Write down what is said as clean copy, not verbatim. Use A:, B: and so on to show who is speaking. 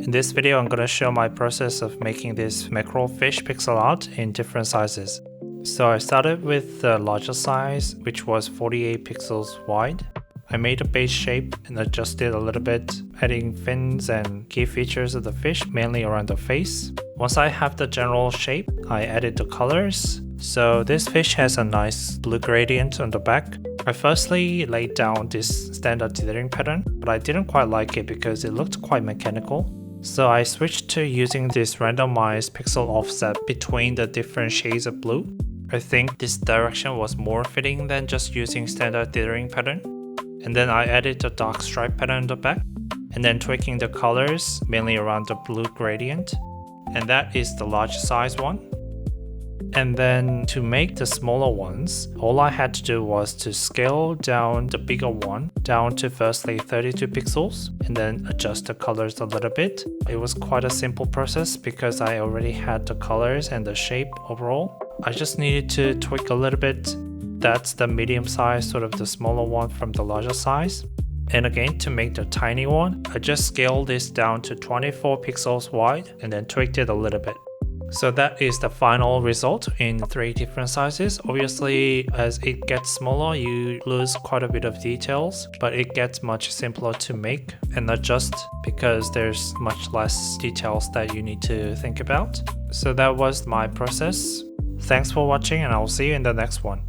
A: In this video, I'm going to show my process of making this mackerel fish pixel art in different sizes. So I started with the larger size, which was 48 pixels wide. I made a base shape and adjusted a little bit, adding fins and key features of the fish, mainly around the face. Once I have the general shape, I added the colors. So this fish has a nice blue gradient on the back. I firstly laid down this standard dithering pattern, but I didn't quite like it because it looked quite mechanical. So I switched to using this randomized pixel offset between the different shades of blue. I think this direction was more fitting than just using standard dithering pattern. And then I added the dark stripe pattern on the back, and then tweaking the colors mainly around the blue gradient. And that is the large size one. And then to make the smaller ones, all I had to do was to scale down the bigger one down to firstly 32 pixels and then adjust the colors a little bit. It was quite a simple process because I already had the colors and the shape overall. I just needed to tweak a little bit. That's the medium size, sort of the smaller one from the larger size. And again, to make the tiny one, I just scaled this down to 24 pixels wide and then tweaked it a little bit. So that is the final result in 3 different sizes. Obviously, as it gets smaller, you lose quite a bit of details, but it gets much simpler to make and adjust because there's much less details that you need to think about. So that was my process. Thanks for watching and I'll see you in the next one.